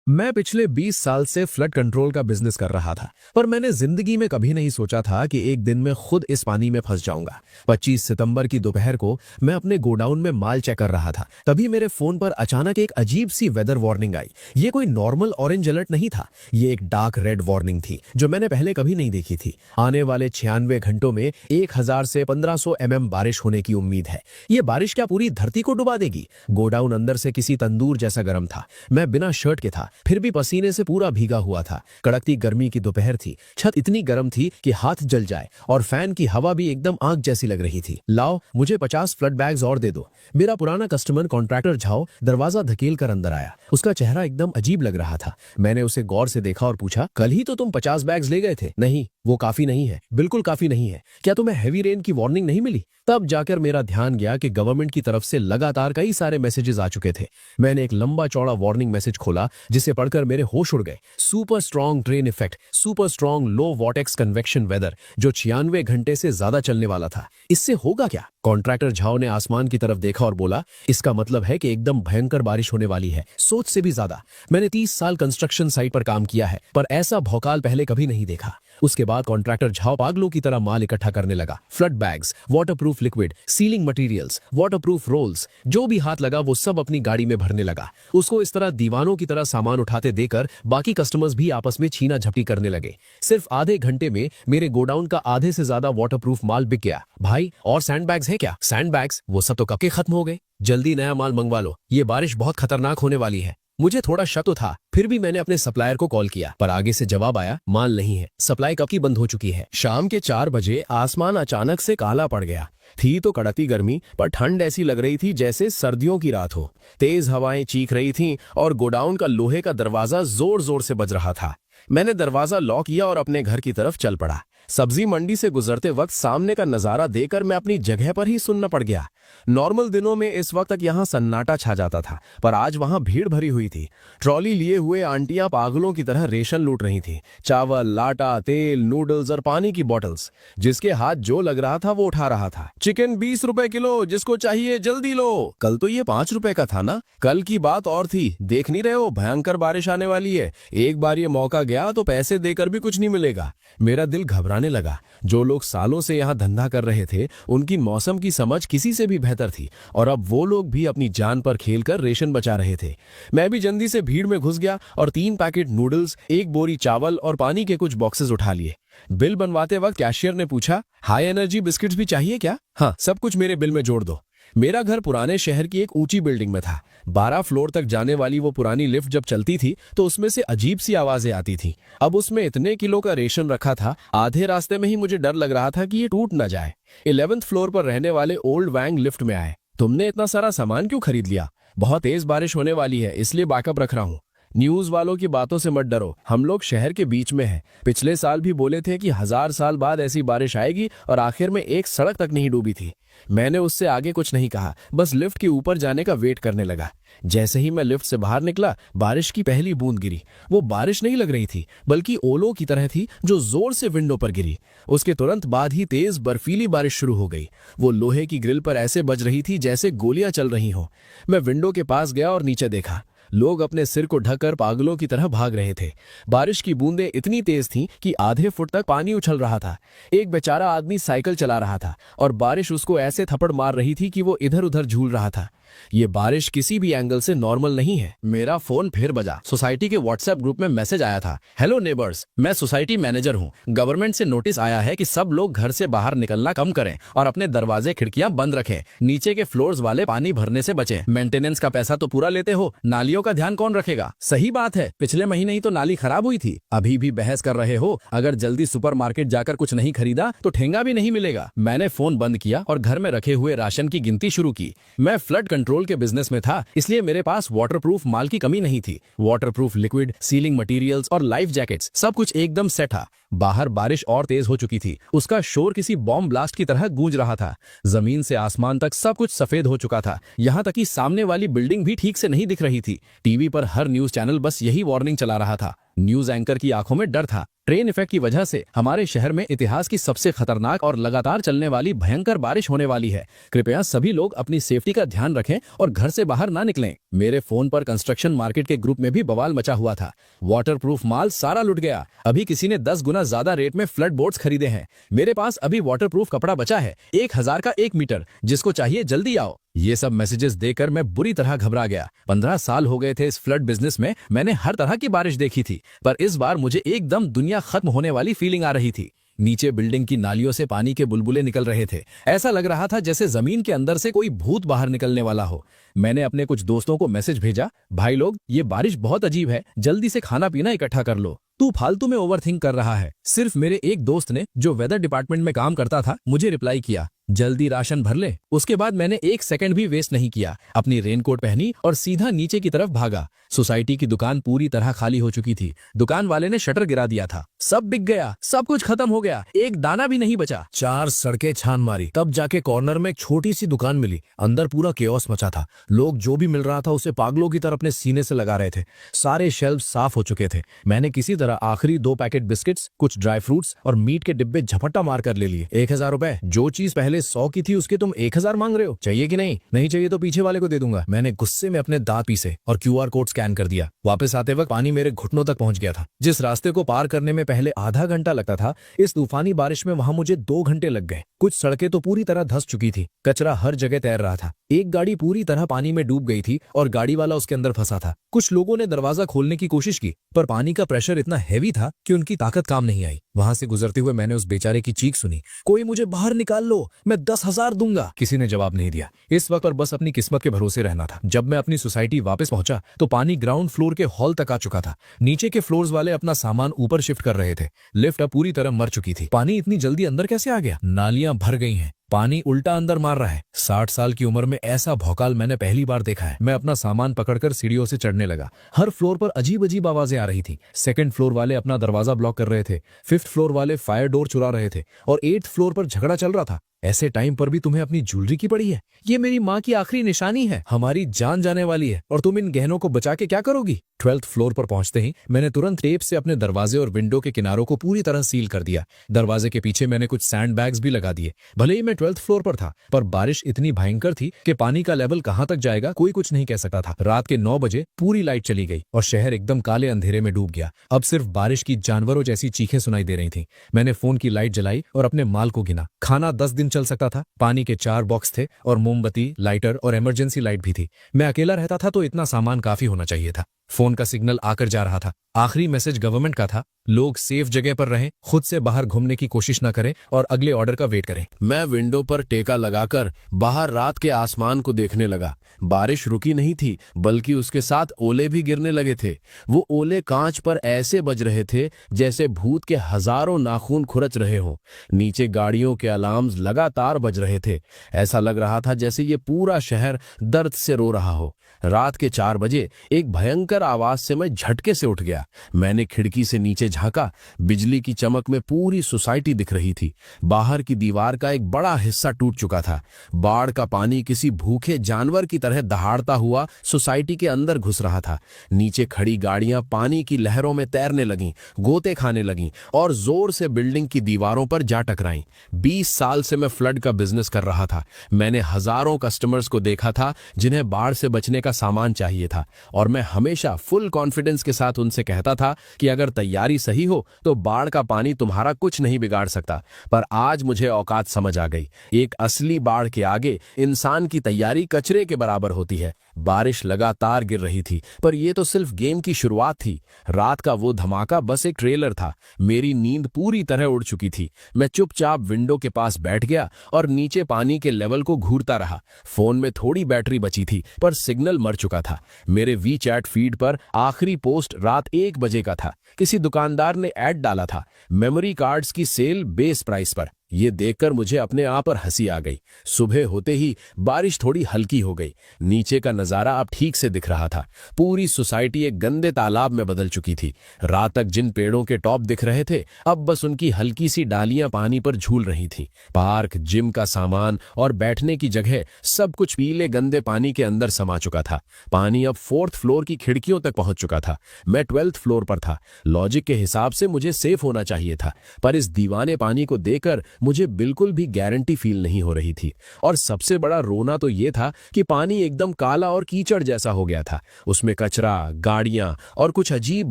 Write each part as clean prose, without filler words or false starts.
मैं पिछले 20 साल से फ्लड कंट्रोल का बिजनेस कर रहा था, पर मैंने जिंदगी में कभी नहीं सोचा था कि एक दिन मैं खुद इस पानी में फंस जाऊंगा। 25 सितंबर की दोपहर को मैं अपने गोडाउन में माल चेक कर रहा था। तभी मेरे फोन पर अचानक एक अजीब सी वेदर वार्निंग आई। ये कोई नॉर्मल ऑरेंज अलर्ट नहीं था, ये एक डार्क रेड वार्निंग थी जो मैंने पहले कभी नहीं देखी थी। आने वाले 96 घंटों में 1000 से 1500 mm बारिश होने की उम्मीद है। ये बारिश क्या पूरी धरती को डुबा देगी? गोडाउन अंदर से किसी तंदूर जैसा गर्म था। मैं बिना शर्ट के था, फिर भी पसीने से पूरा भीगा हुआ था। कड़कती गर्मी की दोपहर थी। छत इतनी गर्म थी कि हाथ जल जाए और फैन की हवा भी एकदम आग जैसी लग रही थी। लाओ, मुझे 50 फ्लड बैग्स और दे दो। मेरा पुराना कस्टमर कॉन्ट्रैक्टर झाओ दरवाजा धकेल कर अंदर आया। उसका चेहरा एकदम अजीब लग रहा था। मैंने उसे गौर से देखा और पूछा, कल ही तो तुम 50 बैग्स ले गए थे। नहीं, वो काफी नहीं है, बिल्कुल काफी नहीं है। क्या तुम्हें हैवी रेन की वार्निंग नहीं मिली? तब जाकर मेरा ध्यान गया कि गवर्नमेंट की तरफ से लगातार कई सारे मैसेजेस आ चुके थे। मैंने एक लंबा चौड़ा वार्निंग मैसेज खोला जिसे पढ़कर मेरे होश उड़ गए। Super strong train effect, super strong low vortex convection weather, जो 96 घंटे से ज्यादा चलने वाला था। इससे होगा क्या? कॉन्ट्रैक्टर झाओ ने आसमान की तरफ देखा और बोला, इसका मतलब है कि एकदम भयंकर बारिश होने वाली है, सोच से भी ज्यादा। मैंने 30 साल कंस्ट्रक्शन साइट पर काम किया है, पर ऐसा भौकाल पहले कभी नहीं देखा। उसके बाद कॉन्ट्रैक्टर झाओ पागलों की तरह माल इकट्ठा करने लगा। Flood bags, waterproof liquid, sealing materials, waterproof rolls, जो भी हाथ लगा वो सब अपनी गाड़ी में भरने लगा। उसको इस तरह दीवानों की तरह सामान उठाते देकर बाकी कस्टमर्स भी आपस में छीना झपटी करने लगे। सिर्फ आधे घंटे में मेरे गोडाउन का आधे से ज्यादा वाटरप्रूफ माल बिक गया। भाई, और सैंड बैग्स है क्या? सैंड बैग्स वो सब तो कब के खत्म हो गए। जल्दी नया माल मंगवा लो, ये बारिश बहुत खतरनाक होने वाली है। मुझे थोड़ा शक तो था, फिर भी मैंने अपने सप्लायर को कॉल किया, पर आगे से जवाब आया, माल नहीं है, सप्लाई कब की बंद हो चुकी है। शाम के 4 बजे आसमान अचानक से काला पड़ गया। थी तो कड़कती गर्मी, पर ठंड ऐसी लग रही थी जैसे सर्दियों की रात हो। तेज हवाएं चीख रही थीं और गोडाउन का लोहे का दरवाजा जोर जोर से बज रहा था। मैंने दरवाजा लॉक किया और अपने घर की तरफ चल पड़ा। सब्जी मंडी से गुजरते वक्त सामने का नजारा देखकर मैं अपनी जगह पर ही सुनना पड़ गया। नॉर्मल दिनों में इस वक्त तक यहाँ सन्नाटा छा जाता था, पर आज वहां भीड़ भरी हुई थी। ट्रॉली लिए हुए आंटियां पागलों की तरह रेशन लूट रही थी। चावल, आटा, तेल, नूडल्स और पानी की बॉटल्स। जिसके हाथ जो लग रहा था वो उठा रहा था। चिकन 20 रुपए किलो, जिसको चाहिए जल्दी लो। कल तो ये 5 रुपए का था ना। कल की बात और थी। देख नहीं रहे हो, भयंकर बारिश आने वाली है। एक बार ये मौका गया तो पैसे देकर भी कुछ नहीं मिलेगा। मेरा दिल घबराने लगा। जो लोग सालों से यहाँ धंधा कर रहे थे, उनकी मौसम की समझ किसी से भी बेहतर थी, और अब वो लोग भी अपनी जान पर खेलकर रेशन बचा रहे थे। मैं भी जल्दी से भीड़ में घुस गया और 3 पैकेट नूडल्स, 1 बोरी चावल और पानी के कुछ बॉक्सेस उठा लिए। बिल बनवाते वक्त कैशियर ने पूछा, हाई एनर्जी बिस्किट्स भी चाहिए क्या? हाँ, सब कुछ मेरे बिल में जोड़ दो। मेरा घर पुराने शहर की एक ऊंची बिल्डिंग में था। 12 फ्लोर तक जाने वाली वो पुरानी लिफ्ट जब चलती थी तो उसमें से अजीब सी आवाजें आती थी। अब उसमें इतने किलो का रेशन रखा था, आधे रास्ते में ही मुझे डर लग रहा था कि ये टूट न जाए। 11th फ्लोर पर रहने वाले ओल्ड वैंग लिफ्ट में आए। तुमने इतना सारा सामान क्यों खरीद लिया? बहुत तेज बारिश होने वाली है, इसलिए बैकअप रख रहा हूँ। न्यूज वालों की बातों से मत डरो, हम लोग शहर के बीच में हैं। पिछले साल भी बोले थे कि 1000 साल बाद ऐसी बारिश आएगी, और आखिर में एक सड़क तक नहीं डूबी थी। मैंने उससे आगे कुछ नहीं कहा, बस लिफ्ट के ऊपर जाने का वेट करने लगा। जैसे ही मैं लिफ्ट से बाहर निकला, बारिश की पहली बूंद गिरी। वो बारिश नहीं लग रही थी, बल्कि ओलों की तरह थी जो जोर से विंडो पर गिरी। उसके तुरंत बाद ही तेज बर्फीली बारिश शुरू हो गई। वो लोहे की ग्रिल पर ऐसे बज रही थी जैसे गोलियां चल रही हों। मैं विंडो के पास गया और नीचे देखा। लोग अपने सिर को ढककर पागलों की तरह भाग रहे थे। बारिश की बूंदें इतनी तेज थीं कि आधे फुट तक पानी उछल रहा था। एक बेचारा आदमी साइकिल चला रहा था और बारिश उसको ऐसे थप्पड़ मार रही थी कि वो इधर उधर झूल रहा था। ये बारिश किसी भी एंगल से नॉर्मल नहीं है। मेरा फोन फिर बजा। सोसाइटी के व्हाट्सएप ग्रुप में मैसेज आया था, हेलो नेबर्स, मैं सोसाइटी मैनेजर हूँ। गवर्नमेंट से नोटिस आया है कि सब लोग घर से बाहर निकलना कम करें और अपने दरवाजे खिड़कियां बंद रखें। नीचे के फ्लोर्स वाले पानी भरने से बचें। मेंटेनेंस का पैसा तो पूरा लेते हो, नालियों का ध्यान कौन रखेगा? सही बात है, पिछले महीने ही तो नाली खराब हुई थी। अभी भी बहस कर रहे हो? अगर जल्दी सुपरमार्केट जाकर कुछ नहीं खरीदा तो ठेंगा भी नहीं मिलेगा। मैंने फोन बंद किया और घर में रखे हुए राशन की गिनती शुरू की। मैं फ्लड कंट्रोल के बिजनेस में था, इसलिए मेरे पास वाटरप्रूफ माल की कमी नहीं थी। वाटरप्रूफ लिक्विड, सीलिंग मटेरियल्स और लाइफ जैकेट्स, सब कुछ एकदम सेट था। बाहर बारिश और तेज हो चुकी थी। उसका शोर किसी बॉम्ब ब्लास्ट की तरह गूंज रहा था। जमीन से आसमान तक सब कुछ सफेद हो चुका था, यहाँ तक कि सामने वाली बिल्डिंग भी ठीक से नहीं दिख रही थी। टीवी पर हर न्यूज चैनल बस यही वार्निंग चला रहा था। न्यूज एंकर की आंखों में डर था। ट्रेन इफेक्ट की वजह से हमारे शहर में इतिहास की सबसे खतरनाक और लगातार चलने वाली भयंकर बारिश होने वाली है। कृपया सभी लोग अपनी सेफ्टी का ध्यान रखें और घर से बाहर ना निकलें। मेरे फोन पर कंस्ट्रक्शन मार्केट के ग्रुप में भी बवाल मचा हुआ था। वाटरप्रूफ माल सारा लुट गया, अभी किसी ने 10 गुना ज्यादा रेट में फ्लड बोर्ड्स खरीदे हैं। मेरे पास अभी वाटरप्रूफ कपड़ा बचा है, 1000 का 1 मीटर, जिसको चाहिए जल्दी आओ। ये सब मैसेजेस देकर मैं बुरी तरह घबरा गया। 15 साल हो गए थे इस फ्लड बिजनेस में, मैंने हर तरह की बारिश देखी थी, पर इस बार मुझे एकदम दुनिया खत्म होने वाली फीलिंग आ रही थी। नीचे बिल्डिंग की नालियों से पानी के बुलबुले निकल रहे थे। ऐसा लग रहा था जैसे जमीन के अंदर से कोई भूत बाहर निकलने वाला हो। मैंने अपने कुछ दोस्तों को मैसेज भेजा, भाई लोग ये बारिश बहुत अजीब है, जल्दी से खाना पीना इकट्ठा कर लो, तू फालतू में ओवरथिंक कर रहा है। सिर्फ मेरे एक दोस्त ने, जो वेदर डिपार्टमेंट में काम करता था, मुझे रिप्लाई किया, जल्दी राशन भर ले। उसके बाद मैंने 1 सेकंड भी वेस्ट नहीं किया, अपनी रेनकोट पहनी और सीधा नीचे की तरफ भागा। सोसाइटी की दुकान पूरी तरह खाली हो चुकी थी। दुकान वाले ने शटर गिरा दिया था, सब बिक गया, सब कुछ खत्म हो गया, एक दाना भी नहीं बचा। 4 सड़कें छान मारी, तब जाके कॉर्नर में एक छोटी सी दुकान मिली। अंदर पूरा केओस मचा था, लोग जो भी मिल रहा था उसे पागलों की तरह अपने सीने से लगा रहे थे। सारे शेल्फ साफ हो चुके थे। मैंने किसी तरह आखिरी 2 पैकेट बिस्किट्स, कुछ ड्राई फ्रूट्स और मीट के डिब्बे झपट्टा मार कर ले लिए। 1000 रुपए, जो चीज पहले 100 की थी उसके तुम 1000 मांग रहे हो, चाहिए कि नहीं? नहीं चाहिए तो पीछे वाले को दे दूंगा। मैंने गुस्से में अपने दांत पीसे और QR कोड स्कैन कर दिया। वापस आते वक्त पानी मेरे घुटनों तक पहुंच गया था। जिस रास्ते को पार करने में पहले आधा घंटा लगता था, इस तूफानी बारिश में वहां मुझे 2 घंटे लग गए। कुछ सड़कें तो पूरी तरह धंस चुकी थी, कचरा हर जगह तैर रहा था। एक गाड़ी पूरी तरह पानी में डूब गई थी और गाड़ी वाला उसके अंदर फंसा था। कुछ लोगों ने दरवाजा खोलने की कोशिश की, पर पानी का प्रेशर इतना हैवी था कि उनकी ताकत काम नहीं आई। वहां से गुजरते हुए मैंने उस बेचारे की चीख सुनी, कोई मुझे बाहर निकाल लो, मैं 10,000 दूंगा। किसी ने जवाब नहीं दिया। इस वक्त पर बस अपनी किस्मत के भरोसे रहना था। जब मैं अपनी सोसाइटी वापस पहुंचा तो पानी ग्राउंड फ्लोर के हॉल तक आ चुका था। नीचे के फ्लोर्स वाले अपना सामान ऊपर शिफ्ट कर रहे थे। लिफ्ट अब पूरी तरह मर चुकी थी। पानी इतनी जल्दी अंदर कैसे आ गया? नालियां भर गई हैं, पानी उल्टा अंदर मार रहा है। 60 साल की उम्र में ऐसा भौकाल मैंने पहली बार देखा है। मैं अपना सामान पकड़कर सीढ़ियों से चढ़ने लगा। हर फ्लोर पर अजीब अजीब आवाजें आ रही थी। 2nd फ्लोर वाले अपना दरवाजा ब्लॉक कर रहे थे, 5th फ्लोर वाले फायर डोर चुरा रहे थे और 8th फ्लोर पर झगड़ा चल रहा था। ऐसे टाइम पर भी तुम्हें अपनी ज्वेलरी की पड़ी है? ये मेरी माँ की आखिरी निशानी है, हमारी जान जाने वाली है और तुम इन गहनों को बचा के क्या करोगी? 12th फ्लोर पर पहुंचते ही मैंने तुरंत टेप से अपने दरवाजे और विंडो के किनारों को पूरी तरह सील कर दिया। दरवाजे के पीछे मैंने कुछ सैंड बैग्स भी लगा दिए। भले ही मैं 12th फ्लोर पर था, पर बारिश इतनी भयंकर थी कि पानी का लेवल कहां तक जाएगा कोई कुछ नहीं कह सकता था। रात के 9 बजे पूरी लाइट चली गई और शहर एकदम काले अंधेरे में डूब गया। अब सिर्फ बारिश की जानवरों जैसी चीखें सुनाई दे रही थी। मैंने फोन की लाइट जलाई और अपने माल को गिना। खाना 10 दिन चल सकता था। पानी के 4 बॉक्स थे और मोमबत्ती, लाइटर और इमरजेंसी लाइट भी थी। मैं अकेला रहता था तो इतना सामान काफी होना चाहिए था। फोन का सिग्नल आकर जा रहा था। आखिरी मैसेज गवर्नमेंट का था, लोग सेफ जगह पर रहें, खुद से बाहर घूमने की कोशिश न करें और अगले ऑर्डर का वेट करें। मैं विंडो पर टेका लगाकर बाहर रात के आसमान को देखने लगा। बारिश रुकी नहीं थी, बल्कि उसके साथ ओले भी गिरने लगे थे। वो ओले कांच पर ऐसे बज रहे थे जैसे भूत के हजारों नाखून खुरच रहे हों। नीचे गाड़ियों के अलार्म्स लगातार बज रहे थे। ऐसा लग रहा था जैसे ये पूरा शहर दर्द से रो रहा हो। रात के 4 बजे एक भयंकर आवाज से मैं झटके से उठ गया। मैंने खिड़की से नीचे झांका। बिजली की चमक में पूरी सोसाइटी दिख रही थी। बाहर की दीवार का एक बड़ा हिस्सा टूट चुका था। बाढ़ का पानी किसी भूखे जानवर की तरह दहाड़ता हुआ सोसाइटी के अंदर घुस रहा था। नीचे खड़ी गाड़ियां पानी की लहरों में तैरने लगीं, गोते खाने लगीं और जोर से बिल्डिंग की दीवारों पर जा टकराईं। 20 साल से मैं फ्लड का बिजनेस कर रहा था। मैंने हजारों कस्टमर्स को देखा था जिन्हें बाढ़ से बचने का सामान चाहिए था, और मैं हमेशा फुल कॉन्फिडेंस के साथ उनसे कहता था कि अगर तैयारी सही हो तो बाढ़ का पानी तुम्हारा कुछ नहीं बिगाड़ सकता। पर आज मुझे औकात समझ आ गई। एक असली बाढ़ के आगे इंसान की तैयारी कचरे के बराबर होती है। बारिश लगातार गिर रही थी, पर यह तो सिर्फ गेम की शुरुआत थी। रात का वो धमाका बस एक ट्रेलर था। मेरी नींद पूरी तरह उड़ चुकी थी। मैं चुपचाप विंडो के पास बैठ गया और नीचे पानी के लेवल को घूरता रहा। फोन में थोड़ी बैटरी बची थी, पर सिग्नल मर चुका था। मेरे WeChat फीड पर आखिरी पोस्ट रात 1 बजे का था। किसी दुकानदार ने ऐड डाला था, मेमोरी कार्ड्स की सेल बेस प्राइस पर। ये देखकर मुझे अपने आप पर हंसी आ गई। सुबह होते ही बारिश थोड़ी हल्की हो गई। नीचे का नजारा अब ठीक से दिख रहा था। पूरी सोसाइटी एक गंदे तालाब में बदल चुकी थी। रात तक जिन पेड़ों के टॉप दिख रहे थे, अब बस उनकी हल्की सी डालियां पानी पर झूल रही थी। पार्क, जिम का सामान और बैठने की जगह, सब कुछ पीले गंदे पानी के अंदर समा चुका था। पानी अब 4th फ्लोर की खिड़कियों तक पहुंच चुका था। मैं 12th फ्लोर पर था। लॉजिक के हिसाब से मुझे सेफ होना चाहिए था, पर इस दीवाने पानी को देखकर मुझे बिल्कुल भी गारंटी फील नहीं हो रही थी। और सबसे बड़ा रोना तो ये था कि पानी एकदम काला और कीचड़ जैसा हो गया था। उसमें कचरा, गाड़ियां और कुछ अजीब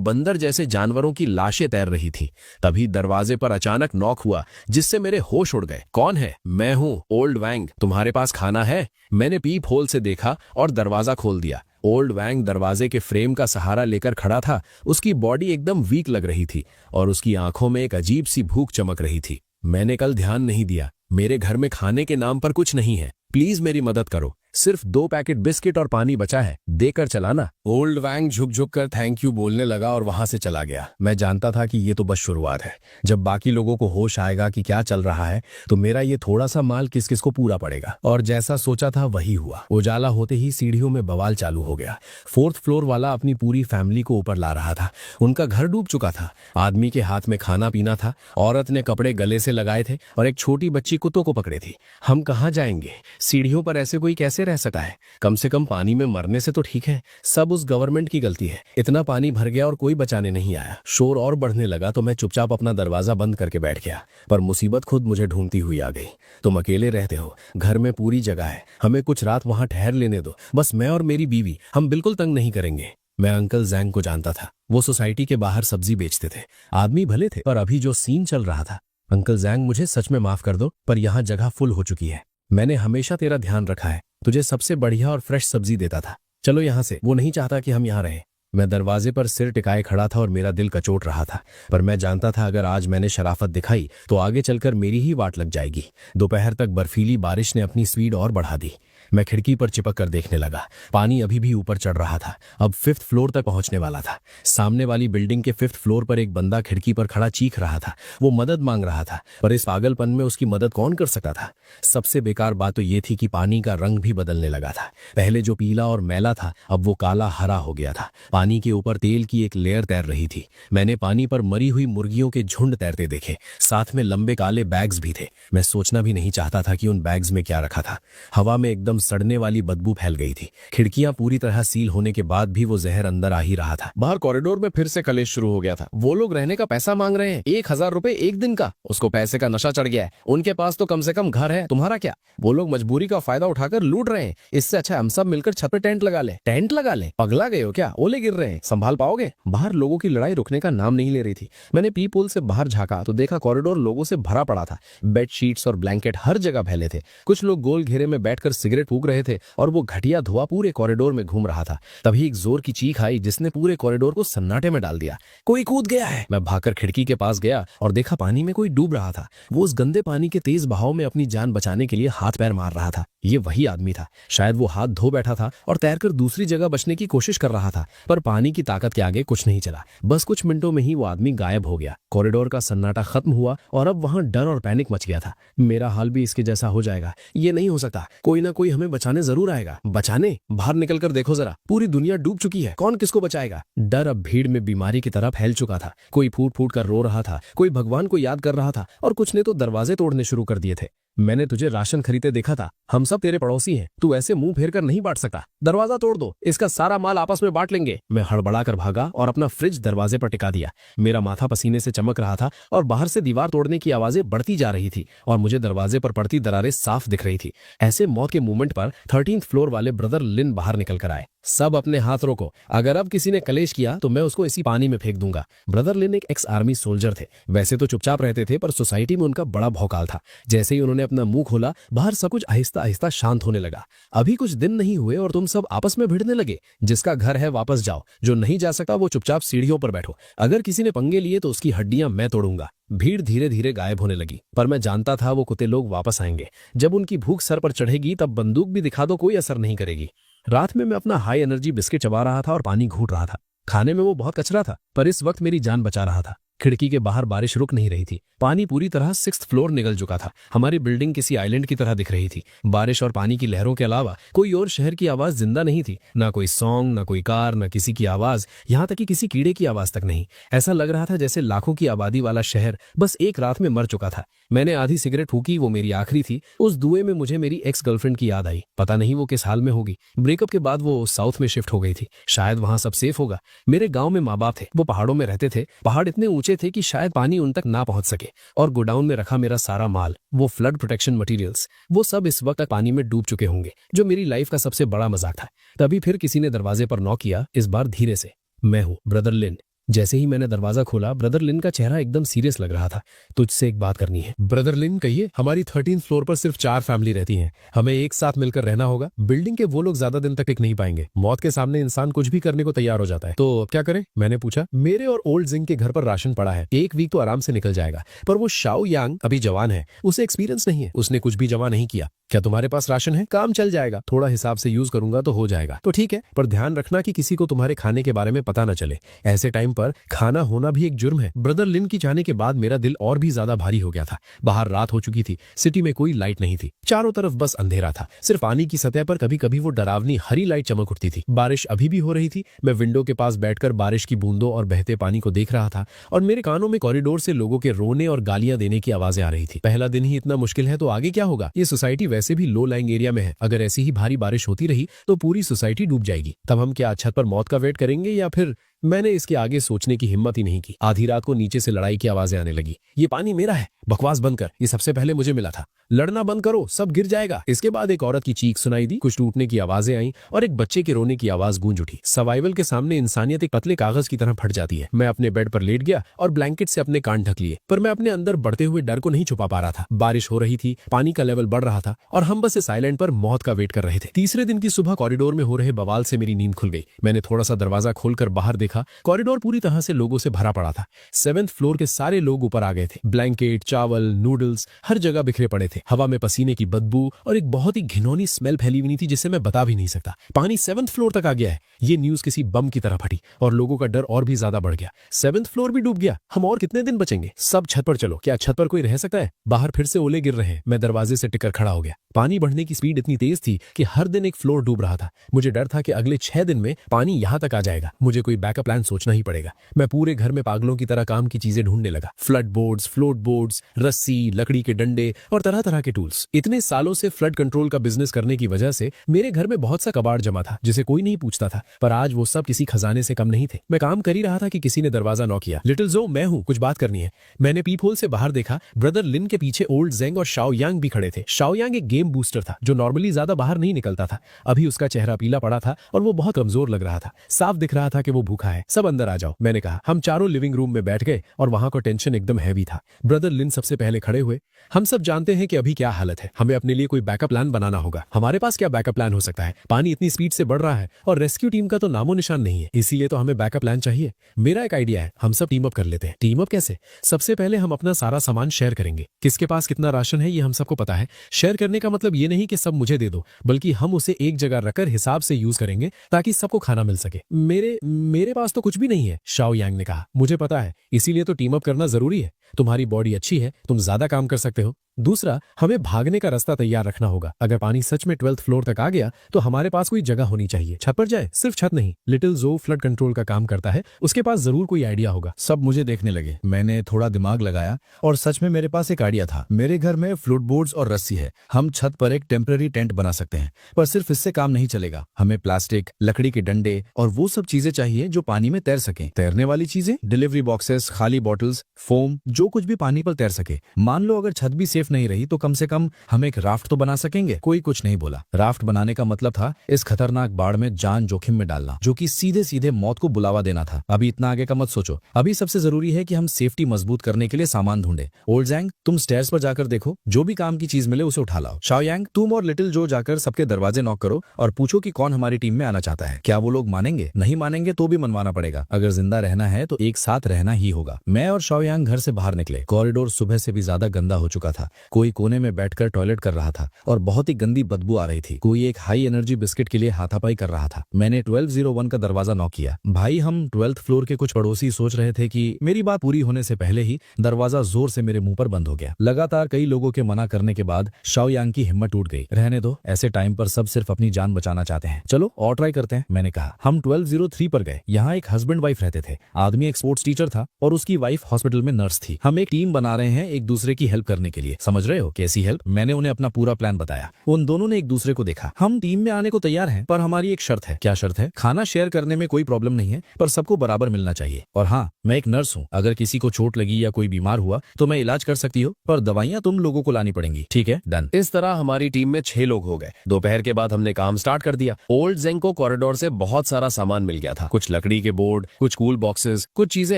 बंदर जैसे जानवरों की लाशें तैर रही थी। तभी दरवाजे पर अचानक नॉक हुआ, जिससे मेरे होश उड़ गए। कौन है? मैं हूँ, ओल्ड वैंग। तुम्हारे पास खाना है? मैंने पीप होल से देखा और दरवाजा खोल दिया। ओल्ड वैंग दरवाजे के फ्रेम का सहारा लेकर खड़ा था। उसकी बॉडी एकदम वीक लग रही थी और उसकी आंखों में एक अजीब सी भूख चमक रही थी। मैंने कल ध्यान नहीं दिया, मेरे घर में खाने के नाम पर कुछ नहीं है। प्लीज मेरी मदद करो, सिर्फ 2 पैकेट बिस्किट और पानी बचा है, देकर चलाना। ओल्ड वैंग झुक झुक कर थैंक यू बोलने लगा और वहां से चला गया। मैं जानता था कि ये तो बस शुरुआत है। जब बाकी लोगों को होश आएगा कि क्या चल रहा है तो मेरा ये थोड़ा सा माल किस किस को पूरा पड़ेगा। और जैसा सोचा था वही हुआ। उजाला होते ही सीढ़ियों में बवाल चालू हो गया। 4th फ्लोर वाला अपनी पूरी फैमिली को ऊपर ला रहा था। उनका घर डूब चुका था। आदमी के हाथ में खाना पीना था, औरत ने कपड़े गले से लगाए थे और एक छोटी बच्ची कुत्तों को पकड़े थी। हम कहाँ जाएंगे? सीढ़ियों पर ऐसे कोई कैसे रह सकता है? कम से कम पानी में मरने से तो ठीक है। सब उस गवर्नमेंट की गलती है। इतना पानी भर गया और कोई बचाने नहीं आया। शोर और बढ़ने लगा तो मैं चुपचाप अपना दरवाजा बंद करके बैठ गया। पर मुसीबत खुद मुझे ढूंढती हुई आ गई। तुम अकेले रहते हो, घर में पूरी जगह है, हमें कुछ रात वहां ठहर लेने दो। बस मैं और मेरी बीवी, हम बिल्कुल तंग नहीं करेंगे। मैं अंकल जैंग को जानता था। वो सोसाइटी के बाहर सब्जी बेचते थे। आदमी भले थे, पर अभी जो सीन चल रहा था। अंकल जैंग, मुझे सच में माफ कर दो, पर यहाँ जगह फुल हो चुकी है। मैंने हमेशा तेरा ध्यान रखा है, तुझे सबसे बढ़िया और फ्रेश सब्जी देता था। चलो यहाँ से। वो नहीं चाहता कि हम यहाँ रहें। मैं दरवाजे पर सिर टिकाए खड़ा था और मेरा दिल कचोट रहा था। पर मैं जानता था अगर आज मैंने शराफत दिखाई तो आगे चलकर मेरी ही वाट लग जाएगी। दोपहर तक बर्फीली बारिश ने अपनी स्पीड और बढ़ा दी। मैं खिड़की पर चिपक कर देखने लगा। पानी अभी भी ऊपर चढ़ रहा था, अब 5th फ्लोर तक पहुंचने वाला था। सामने वाली बिल्डिंग के 5th फ्लोर पर एक बंदा खिड़की पर खड़ा चीख रहा था। वो मदद मांग रहा था, पर इस पागलपन में उसकी मदद कौन कर सकता था? सबसे बेकार बात तो ये थी कि पानी का रंग भी बदलने लगा था। पहले जो पीला और मैला था, अब वो काला हरा हो गया था। पानी के ऊपर तेल की एक लेयर तैर रही थी। मैंने पानी पर मरी हुई मुर्गियों के झुंड तैरते देखे, साथ में लंबे काले बैग्स भी थे। मैं सोचना भी नहीं चाहता था कि उन बैग्स में क्या रखा था। हवा में एकदम सड़ने वाली बदबू फैल गई थी। खिड़कियां पूरी तरह सील होने के बाद भी वो जहर अंदर आ ही रहा था। बाहर कॉरिडोर में फिर से कलेश शुरू हो गया था। वो लोग रहने का पैसा मांग रहे हैं, 1000 रुपए एक दिन का। उसको पैसे का नशा चढ़ गया है। उनके पास तो कम से कम घर है, तुम्हारा क्या? वो लोग मजबूरी का फायदा उठाकर लूट रहे हैं। इससे अच्छा हम सब मिलकर छत पे टेंट लगा ले। टेंट लगा ले? पगला गए हो क्या? ओले गिर रहे हैं, संभाल पाओगे? बाहर लोगों की लड़ाई रुकने का नाम नहीं ले रही थी। मैंने पीप होल से बाहर झांका तो देखा कॉरिडोर लोगों से भरा पड़ा था। बेडशीट्स और ब्लैंकेट हर जगह फैले थे। कुछ लोग गोल घेरे में बैठकर सिगरेट फूंक रहे थे और वो घटिया धुआं पूरे कॉरिडोर में घूम रहा था। तभी एक जोर की चीख आई जिसने पूरे कॉरिडोर को सन्नाटे में डाल दिया। कोई कूद गया है। मैं भागकर खिड़की के पास गया और देखा पानी में कोई डूब रहा था। वो उस गंदे पानी के तेज बहाव में अपनी जान बचाने के लिए हाथ पैर मार रहा था। ये वही आदमी था। शायद वो हाथ धो बैठा था और तैरकर दूसरी जगह बचने की कोशिश कर रहा था, पर पानी की ताकत के आगे कुछ नहीं चला। बस कुछ मिनटों में ही वो आदमी गायब हो गया। कॉरिडोर का सन्नाटा खत्म हुआ और अब वहां डर और पैनिक मच गया था। मेरा हाल भी इसके जैसा हो जाएगा। ये नहीं हो सकता। कोई ना कोई हमें बचाने जरूर आएगा। बचाने? बाहर निकल कर देखो जरा, पूरी दुनिया डूब चुकी है। कौन किसको बचाएगा? डर अब भीड़ में बीमारी की तरह फैल चुका था। कोई फूट फूट कर रो रहा था, कोई भगवान को याद कर रहा था और कुछ ने तो दरवाजे तोड़ने शुरू कर दिए थे। मैंने तुझे राशन खरीदते देखा था। हम सब तेरे पड़ोसी हैं, तू ऐसे मुंह फेर कर नहीं बांट सकता। दरवाजा तोड़ दो, इसका सारा माल आपस में बांट लेंगे। मैं हड़बड़ा कर भागा और अपना फ्रिज दरवाजे पर टिका दिया। मेरा माथा पसीने से चमक रहा था और बाहर से दीवार तोड़ने की आवाजें बढ़ती जा रही थी और मुझे दरवाजे पर पड़ती दरारें साफ दिख रही थी। ऐसे मौत के मूवमेंट पर 13th फ्लोर वाले ब्रदर लिन बाहर निकल कर आए। सब अपने हाथ रोको, अगर अब किसी ने कलेश किया तो मैं उसको इसी पानी में फेंक दूंगा। ब्रदर लिन एक एक्स आर्मी सोल्जर थे। वैसे तो चुपचाप रहते थे, पर सोसाइटी में उनका बड़ा भौकाल था। जैसे ही उन्होंने अपना मुंह खोला, बाहर सब कुछ आहिस्ता आहिस्ता शांत होने लगा। अभी कुछ दिन नहीं हुए और तुम सब आपस में भिड़ने लगे। जिसका घर है वापस जाओ, जो नहीं जा सकता वो चुपचाप सीढ़ियों पर बैठो। अगर किसी ने पंगे लिए तो उसकी हड्डियां मैं तोड़ूंगा। भीड़ धीरे धीरे गायब होने लगी, पर मैं जानता था वो कुत्ते लोग वापस आएंगे। जब उनकी भूख सर पर चढ़ेगी तब बंदूक भी दिखा दो, कोई असर नहीं करेगी। रात में मैं अपना हाई एनर्जी बिस्किट चबा रहा था और पानी घूट रहा था। खाने में वो बहुत कचरा था, पर इस वक्त मेरी जान बचा रहा था। खिड़की के बाहर बारिश रुक नहीं रही थी। पानी पूरी तरह 6th फ्लोर निकल चुका था। हमारी बिल्डिंग किसी आइलैंड की तरह दिख रही थी। बारिश और पानी की लहरों के अलावा कोई और शहर की आवाज जिंदा नहीं थी। ना कोई सॉन्ग, ना कोई कार, ना किसी की आवाज, यहाँ तक कि किसी कीड़े की आवाज तक नहीं। ऐसा लग रहा था जैसे लाखों की आबादी वाला शहर बस एक रात में मर चुका था। मैंने आधी सिगरेट फूकी, वो मेरी आखिरी थी। उस धुएं में मुझे मेरी एक्स गर्लफ्रेंड की याद आई। पता नहीं वो किस हाल में होगी। ब्रेकअप के बाद वो साउथ में शिफ्ट हो गई थी। शायद वहां सब सेफ होगा। मेरे गांव में माँ बाप थे, वो पहाड़ों में रहते थे। पहाड़ इतने ऊंचे ऐसे थे कि शायद पानी उन तक ना पहुंच सके। और गोडाउन में रखा मेरा सारा माल, वो फ्लड प्रोटेक्शन मटेरियल्स, वो सब इस वक्त तक पानी में डूब चुके होंगे, जो मेरी लाइफ का सबसे बड़ा मजाक था। तभी फिर किसी ने दरवाजे पर नॉक किया, इस बार धीरे से। मैं हूँ, ब्रदर लिन। जैसे ही मैंने दरवाजा खोला, ब्रदर लिन का चेहरा एकदम सीरियस लग रहा था। तुझसे एक बात करनी है। ब्रदर लिन, कहिए। हमारी 13th फ्लोर पर सिर्फ 4 फैमिली रहती हैं। हमें एक साथ मिलकर रहना होगा। बिल्डिंग के वो लोग ज्यादा दिन तक टिक नहीं पाएंगे। मौत के सामने इंसान कुछ भी करने को तैयार हो जाता है। तो अब क्या करें? मैंने पूछा। मेरे और ओल्ड जिंग के घर पर राशन पड़ा है, 1 वीक तो आराम से निकल जाएगा। पर वो शाओ यांग अभी जवान है, उसे एक्सपीरियंस नहीं है, उसने कुछ भी जमा नहीं किया। क्या तुम्हारे पास राशन है? काम चल जाएगा, थोड़ा हिसाब से यूज करूंगा तो हो जाएगा। तो ठीक है, पर ध्यान रखना कि किसी को तुम्हारे खाने के बारे में पता न चले। ऐसे टाइम पर खाना होना भी एक जुर्म है। ब्रदर लिन की जाने के बाद मेरा दिल और भी ज्यादा भारी हो गया था। बाहर रात हो चुकी थी, सिटी में कोई लाइट नहीं थी, चारों तरफ बस अंधेरा था। सिर्फ पानी की सतह पर कभी कभी वो डरावनी हरी लाइट चमक उठती थी। बारिश अभी भी हो रही थी। मैं विंडो के पास बैठकर बारिश की बूंदों और बहते पानी को देख रहा था, और मेरे कानों में कॉरिडोर से लोगों के रोने और गालियां देने की आवाजें आ रही थी। पहला दिन ही इतना मुश्किल है तो आगे क्या होगा? ये सोसाइटी वैसे भी लो लाइंग एरिया में है। अगर ऐसी ही भारी बारिश होती रही तो पूरी सोसाइटी डूब जाएगी। तब हम क्या छत पर मौत का वेट करेंगे या फिर? मैंने इसके आगे सोचने की हिम्मत ही नहीं की। आधी रात को नीचे से लड़ाई की आवाजें आने लगी। ये पानी मेरा है, बकवास बंद कर, ये सबसे पहले मुझे मिला था। लड़ना बंद करो, सब गिर जाएगा। इसके बाद एक औरत की चीख सुनाई दी, कुछ टूटने की आवाजें आई और एक बच्चे के रोने की आवाज गूंज उठी। सर्वाइवल के सामने इंसानियत एक पतले कागज की तरह फट जाती है। मैं अपने बेड पर लेट गया और ब्लैंकेट से अपने कान ढक लिए, पर मैं अपने अंदर बढ़ते हुए डर को नहीं छुपा पा रहा था। बारिश हो रही थी, पानी का लेवल बढ़ रहा था और हम बस इस आइलैंड पर मौत का वेट कर रहे थे। तीसरे दिन की सुबह कॉरिडोर में हो रहे बवाल से मेरी नींद खुल गई। मैंने थोड़ा सा दरवाजा खोलकर बाहर देखा। कॉरिडोर पूरी तरह से लोगों से भरा पड़ा था। 7th फ्लोर के सारे लोग ऊपर आ गए थे। ब्लैंकेट, चावल, नूडल्स हर जगह बिखरे पड़े थे। हवा में पसीने की बदबू और एक बहुत ही घिनौनी स्मेल फैली हुई थी जिसे मैं बता भी नहीं सकता। पानी 7th फ्लोर तक आ गया है। ये न्यूज किसी बम की तरह फटी और लोगों का डर और भी ज्यादा बढ़ गया। 7th फ्लोर भी डूब गया। हम और कितने दिन बचेंगे? सब छत पर चलो। क्या छत पर कोई रह सकता है? बाहर फिर से ओले गिर रहे हैं। मैं दरवाजे से टिककर खड़ा हो गया। पानी बढ़ने की स्पीड इतनी तेज थी कि हर दिन एक फ्लोर डूब रहा था। मुझे डर था कि अगले 6 दिन में पानी यहां तक आ जाएगा। मुझे कोई बैकअप प्लान सोचना ही पड़ेगा। मैं पूरे घर में पागलों की तरह काम की चीजें ढूंढने लगा। फ्लड बोर्ड्स, फ्लोट बोर्ड्स, रस्सी, लकड़ी के डंडे और तरह तरह के टूल्स। इतने सालों से फ्लड कंट्रोल का बिजनेस करने की वजह से मेरे घर में बहुत सा कबाड़ जमा था जिसे कोई नहीं पूछता था, पर आज वो सब किसी खजाने से कम नहीं थे। मैं काम कर ही रहा था कि किसी ने दरवाजा नॉक किया। लिटिल जो, मैं हूं, कुछ बात करनी है। मैंने पीप होल से बाहर देखा। ब्रदर लिन के पीछे ओल्ड जेंग और शाओ यांग भी खड़े थे। शाओ यांग एक गेम बूस्टर था जो नॉर्मली ज्यादा बाहर नहीं निकलता था। अभी उसका चेहरा पीला पड़ा था और वो बहुत कमजोर लग रहा था। साफ दिख रहा था कि वो भूखा है। सब अंदर आ जाओ, मैंने कहा। हम चारों लिविंग रूम में बैठ गए और वहां का टेंशन एकदम हैवी था। ब्रदर लिन सबसे पहले खड़े हुए। हम सब जानते हैं कि अभी क्या हालत है। हमें अपने लिए कोई बैकअप प्लान बनाना होगा। हमारे पास क्या बैकअप प्लान हो सकता है? पानी इतनी स्पीड से बढ़ रहा है और रेस्क्यू टीम का तो नामो निशान नहीं है। इसीलिए तो हमें बैकअप प्लान चाहिए। मेरा एक आइडिया है, हम सब टीम अप कर लेते हैं। टीम अप कैसे? सबसे पहले हम अपना सारा सामान शेयर करेंगे। किसके पास कितना राशन है ये हम सबको पता है। शेयर करने का मतलब ये नहीं कि सब मुझे दे दो, बल्कि हम उसे एक जगह रखकर हिसाब से यूज करेंगे ताकि सबको खाना मिल सके। मेरे पास तो कुछ भी नहीं है, शाओ यांग ने कहा। मुझे पता है, इसीलिए तो टीम अप करना जरूरी है। तुम्हारी बॉडी अच्छी है, तुम ज्यादा काम कर सकते हो। दूसरा, हमें भागने का रास्ता तैयार रखना होगा। अगर पानी सच में 12th फ्लोर तक आ गया तो हमारे पास कोई जगह होनी चाहिए। छत पर जाए? सिर्फ छत नहीं, लिटिल जो फ्लड कंट्रोल का काम करता है, उसके पास जरूर कोई आइडिया होगा। सब मुझे देखने लगे। मैंने थोड़ा दिमाग लगाया और सच में मेरे पास एक आइडिया था। मेरे घर में फ्लोट बोर्ड्स और रस्सी है। हम छत पर एक टेम्पररी टेंट बना सकते हैं, पर सिर्फ इससे काम नहीं चलेगा। हमें प्लास्टिक, लकड़ी के डंडे और वो सब चीजें चाहिए जो पानी में तैर सके। तैरने वाली चीजें, डिलीवरी बॉक्सेस, खाली बॉटल्स, फोम, जो कुछ भी पानी पर तैर सके। मान लो अगर छत भी सेफ नहीं रही तो कम से कम हम एक राफ्ट तो बना सकेंगे। कोई कुछ नहीं बोला। राफ्ट बनाने का मतलब था इस खतरनाक बाढ़ में जान जोखिम में डालना, जो कि सीधे सीधे मौत को बुलावा देना था। अभी इतना आगे का मत सोचो। अभी सबसे जरूरी है कि हम सेफ्टी मजबूत करने के लिए सामान ढूंढे। ओल्ड जैंग, तुम स्टेयर्स पर जाकर देखो, जो भी काम की चीज मिले उसे उठा लाओ। शाओ यांग, तुम और लिटिल जो जाकर सबके दरवाजे नॉक करो और पूछो कि कौन हमारी टीम में आना चाहता है। क्या वो लोग मानेंगे? नहीं मानेंगे तो भी मनवाना पड़ेगा। अगर जिंदा रहना है तो एक साथ रहना ही होगा। मैं और शाओ यांग घर से बाहर निकले। कॉरिडोर सुबह से भी ज्यादा गंदा हो चुका था। कोई कोने में बैठकर टॉयलेट कर रहा था और बहुत ही गंदी बदबू आ रही थी। कोई एक हाई एनर्जी बिस्किट के लिए हाथापाई कर रहा था। मैंने 1201 का दरवाजा नॉक किया। भाई, हम 12th फ्लोर के कुछ पड़ोसी सोच रहे थे कि मेरी बात पूरी होने से पहले ही दरवाजा जोर से मेरे मुंह पर बंद हो गया। लगातार कई लोगों के मना करने के बाद शाओ यांग की हिम्मत टूट गई। रहने दो, ऐसे टाइम पर सब सिर्फ अपनी जान बचाना चाहते हैं। चलो और ट्राई करते हैं, मैंने कहा। हम 1203 पर गए। यहाँ एक हस्बैंड वाइफ रहते थे। आदमी एक स्पोर्ट्स टीचर था और उसकी वाइफ हॉस्पिटल में नर्स थी। हम एक टीम बना रहे हैं एक दूसरे की हेल्प करने के लिए। समझ रहे हो कैसी हेल्प? मैंने उन्हें अपना पूरा प्लान बताया। उन दोनों ने एक दूसरे को देखा। हम टीम में आने को तैयार हैं, पर हमारी एक शर्त है। क्या शर्त है? खाना शेयर करने में कोई प्रॉब्लम नहीं है, पर सबको बराबर मिलना चाहिए। और हाँ, मैं एक नर्स हूँ। अगर किसी को चोट लगी या कोई बीमार हुआ तो मैं इलाज कर सकती हूँ, पर दवाइयाँ तुम लोगों को लानी पड़ेंगी। ठीक है, डन। इस तरह हमारी टीम में 6 लोग हो गए। दोपहर के बाद हमने काम स्टार्ट कर दिया। ओल्ड जेंको कॉरिडोर से बहुत सारा सामान मिल गया था। कुछ लकड़ी के बोर्ड, कुछ कूल बॉक्सेस, कुछ चीजें